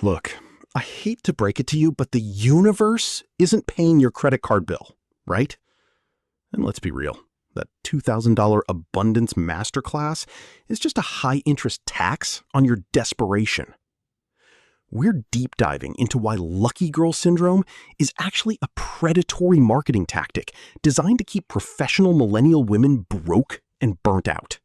Look, I hate to break it to you, but the universe isn't paying your credit card bill, right? And let's be real, that $2,000 abundance masterclass is just a high-interest tax on your desperation. We're deep diving into why lucky girl syndrome is actually a predatory marketing tactic designed to keep professional millennial women broke and burnt out.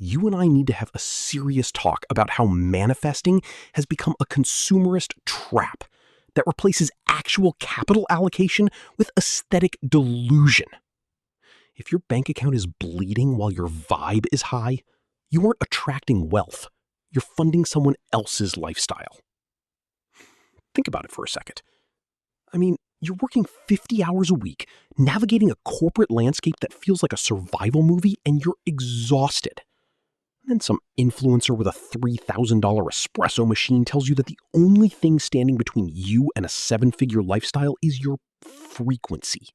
You and I need to have a serious talk about how manifesting has become a consumerist trap that replaces actual capital allocation with aesthetic delusion. If your bank account is bleeding while your vibe is high, you aren't attracting wealth. You're funding someone else's lifestyle. Think about it for a second. I mean, you're working 50 hours a week, navigating a corporate landscape that feels like a survival movie, and you're exhausted. And then some influencer with a $3,000 espresso machine tells you that the only thing standing between you and a seven-figure lifestyle is your frequency.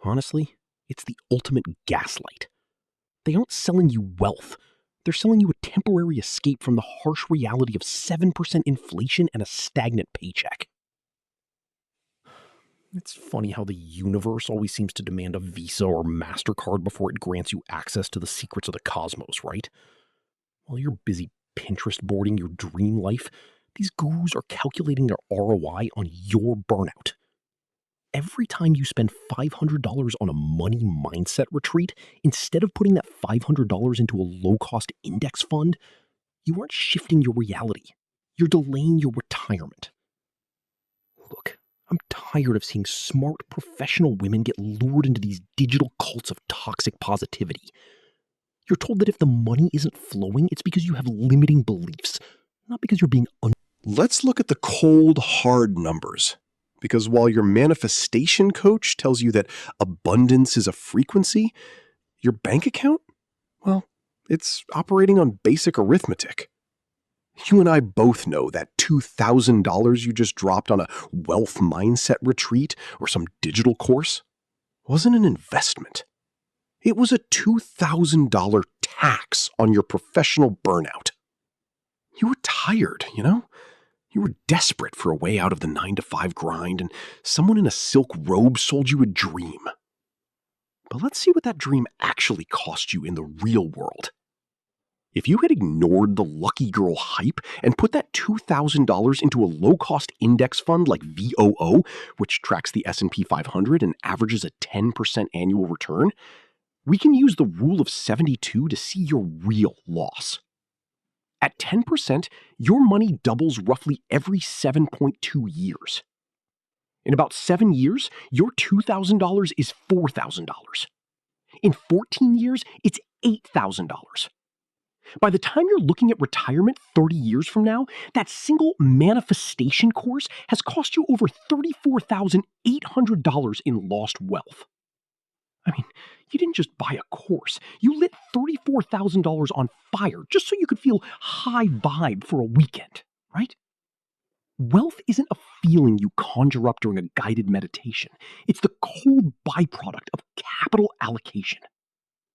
Honestly, it's the ultimate gaslight. They aren't selling you wealth. They're selling you a temporary escape from the harsh reality of 7% inflation and a stagnant paycheck. It's funny how the universe always seems to demand a Visa or MasterCard before it grants you access to the secrets of the cosmos, right? While you're busy Pinterest boarding your dream life, these gurus are calculating their ROI on your burnout. Every time you spend $500 on a money mindset retreat, instead of putting that $500 into a low-cost index fund, you aren't shifting your reality. You're delaying your retirement. Look, I'm tired of seeing smart professional women get lured into these digital cults of toxic positivity. You're told that if the money isn't flowing, it's because you have limiting beliefs, not because you're being Let's look at the cold, hard numbers. Because while your manifestation coach tells you that abundance is a frequency, your bank account, well, it's operating on basic arithmetic. You and I both know that $2,000 you just dropped on a wealth mindset retreat or some digital course wasn't an investment. It was a $2,000 tax on your professional burnout. You were tired, you know? You were desperate for a way out of the 9-to-5 grind, and someone in a silk robe sold you a dream. But let's see what that dream actually cost you in the real world. If you had ignored the lucky girl hype and put that $2,000 into a low-cost index fund like FYou, which tracks the S&P 500 and averages a 10% annual return, we can use the rule of 72 to see your real loss. At 10%, your money doubles roughly every 7.2 years. In about 7 years, your $2,000 is $4,000. In 14 years, it's $8,000. By the time you're looking at retirement 30 years from now, that single manifestation course has cost you over $34,800 in lost wealth. I mean, you didn't just buy a course. You lit $34,000 on fire just so you could feel high vibe for a weekend, right? Wealth isn't a feeling you conjure up during a guided meditation. It's the cold byproduct of capital allocation.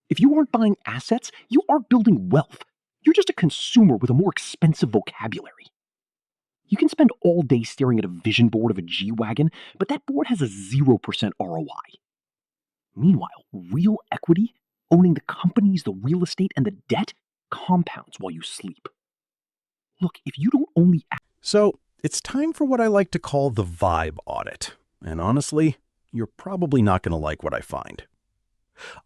If you aren't buying assets, you are building wealth. You're just a consumer with a more expensive vocabulary. You can spend all day staring at a vision board of a G-Wagon, but that board has a 0% ROI. Meanwhile, real equity, owning the companies, the real estate, and the debt, compounds while you sleep. Look, if you don't only... So, it's time for what I like to call the vibe audit. And honestly, you're probably not going to like what I find.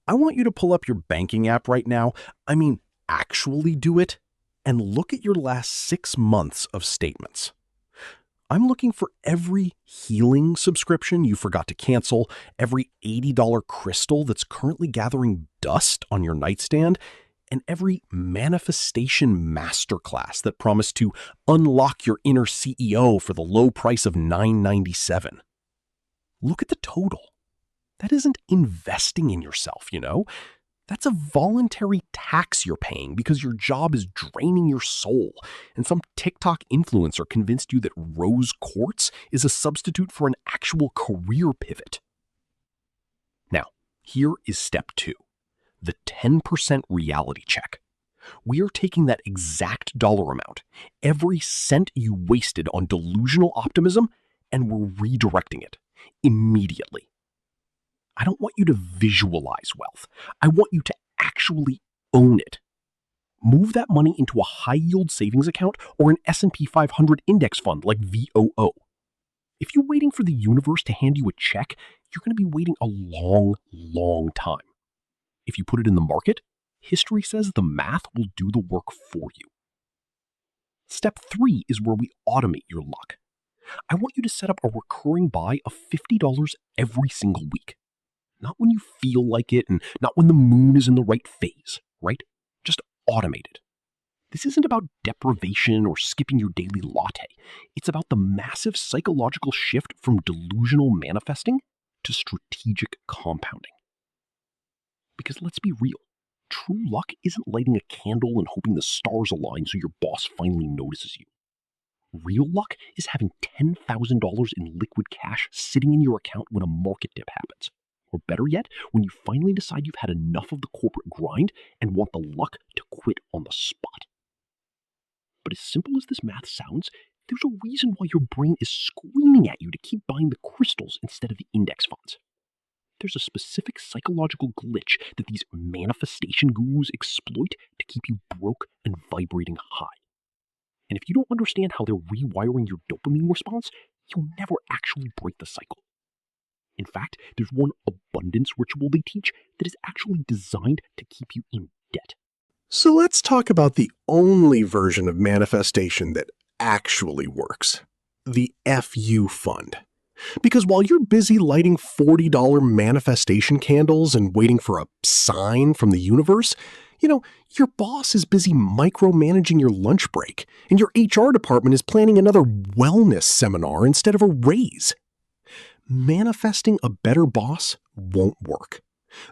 I want you to pull up your banking app right now. I mean, actually do it, and look at your last 6 months of statements. I'm looking for every healing subscription you forgot to cancel, every $80 crystal that's currently gathering dust on your nightstand, and every manifestation masterclass that promised to unlock your inner CEO for the low price of $9.97. Look at the total. That isn't investing in yourself, you know? That's a voluntary tax you're paying because your job is draining your soul, and some TikTok influencer convinced you that rose quartz is a substitute for an actual career pivot. Now, here is step 2, the 10% reality check. We are taking that exact dollar amount, every cent you wasted on delusional optimism, and we're redirecting it immediately. I don't want you to visualize wealth. I want you to actually own it. Move that money into a high-yield savings account or an S&P 500 index fund like FYou. If you're waiting for the universe to hand you a check, you're going to be waiting a long, long time. If you put it in the market, history says the math will do the work for you. Step 3 is where we automate your luck. I want you to set up a recurring buy of $50 every single week. Not when you feel like it and not when the moon is in the right phase, right? Just automate it. This isn't about deprivation or skipping your daily latte. It's about the massive psychological shift from delusional manifesting to strategic compounding. Because let's be real, true luck isn't lighting a candle and hoping the stars align so your boss finally notices you. Real luck is having $10,000 in liquid cash sitting in your account when a market dip happens. Or better yet, when you finally decide you've had enough of the corporate grind and want the luck to quit on the spot. But as simple as this math sounds, there's a reason why your brain is screaming at you to keep buying the crystals instead of the index funds. There's a specific psychological glitch that these manifestation gurus exploit to keep you broke and vibrating high. And if you don't understand how they're rewiring your dopamine response, you'll never actually break the cycle. In fact, there's one abundance ritual they teach that is actually designed to keep you in debt. So let's talk about the only version of manifestation that actually works. The FYou fund. Because while you're busy lighting $40 manifestation candles and waiting for a sign from the universe, your boss is busy micromanaging your lunch break, and your HR department is planning another wellness seminar instead of a raise. Manifesting a better boss won't work.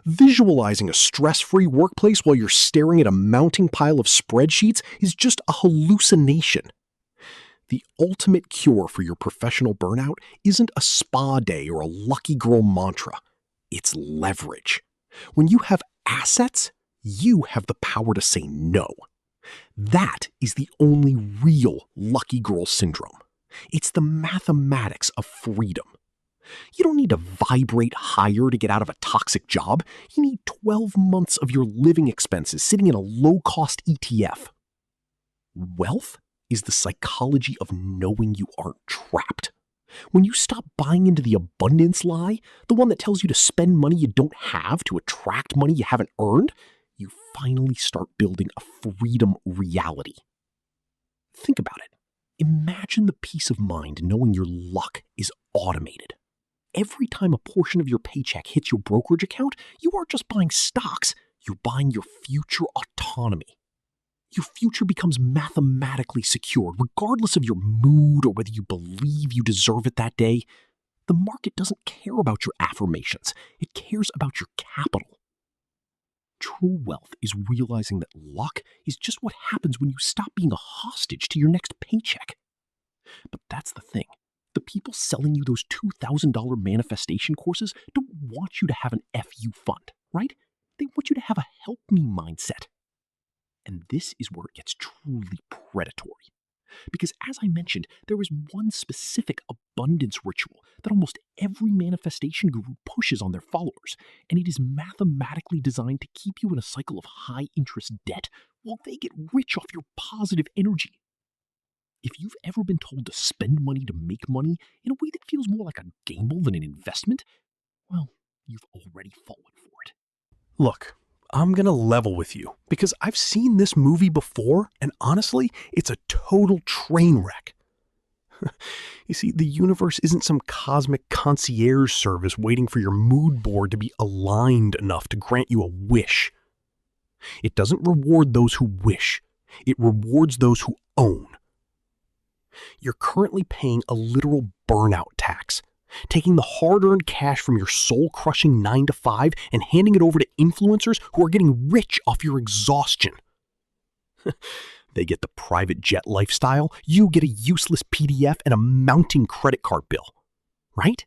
Visualizing a stress-free workplace while you're staring at a mounting pile of spreadsheets is just a hallucination. The ultimate cure for your professional burnout isn't a spa day or a lucky girl mantra. It's leverage. When you have assets, you have the power to say no. That is the only real lucky girl syndrome. It's the mathematics of freedom. You don't need to vibrate higher to get out of a toxic job. You need 12 months of your living expenses sitting in a low-cost ETF. Wealth is the psychology of knowing you aren't trapped. When you stop buying into the abundance lie, the one that tells you to spend money you don't have to attract money you haven't earned, you finally start building a freedom reality. Think about it. Imagine the peace of mind knowing your luck is automated. Every time a portion of your paycheck hits your brokerage account, you aren't just buying stocks, you're buying your future autonomy. Your future becomes mathematically secured, regardless of your mood or whether you believe you deserve it that day. The market doesn't care about your affirmations. It cares about your capital. True wealth is realizing that luck is just what happens when you stop being a hostage to your next paycheck. But that's the thing. The people selling you those $2,000 manifestation courses don't want you to have an FYou fund, right? They want you to have a help me mindset. And this is where it gets truly predatory. Because as I mentioned, there is one specific abundance ritual that almost every manifestation guru pushes on their followers, and it is mathematically designed to keep you in a cycle of high interest debt while they get rich off your positive energy. If you've ever been told to spend money to make money in a way that feels more like a gamble than an investment, well, you've already fallen for it. Look, I'm going to level with you because I've seen this movie before, and honestly, it's a total train wreck. You see, the universe isn't some cosmic concierge service waiting for your mood board to be aligned enough to grant you a wish. It doesn't reward those who wish. It rewards those who own. You're currently paying a literal burnout tax, taking the hard-earned cash from your soul-crushing 9-to-5 and handing it over to influencers who are getting rich off your exhaustion. They get the private jet lifestyle, you get a useless PDF and a mounting credit card bill, right?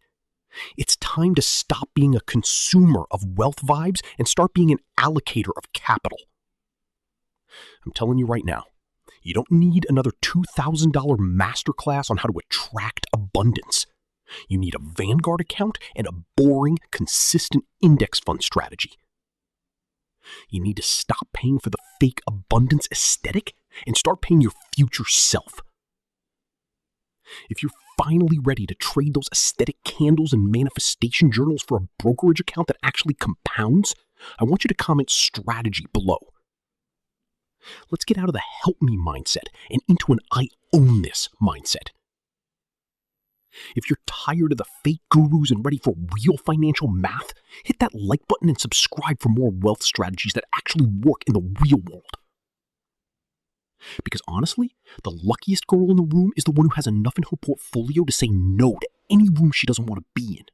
It's time to stop being a consumer of wealth vibes and start being an allocator of capital. I'm telling you right now, you don't need another $2,000 masterclass on how to attract abundance. You need a Vanguard account and a boring, consistent index fund strategy. You need to stop paying for the fake abundance aesthetic and start paying your future self. If you're finally ready to trade those aesthetic candles and manifestation journals for a brokerage account that actually compounds, I want you to comment strategy below. Let's get out of the help me mindset and into an I own this mindset. If you're tired of the fake gurus and ready for real financial math, hit that like button and subscribe for more wealth strategies that actually work in the real world. Because honestly, the luckiest girl in the room is the one who has enough in her portfolio to say no to any room she doesn't want to be in.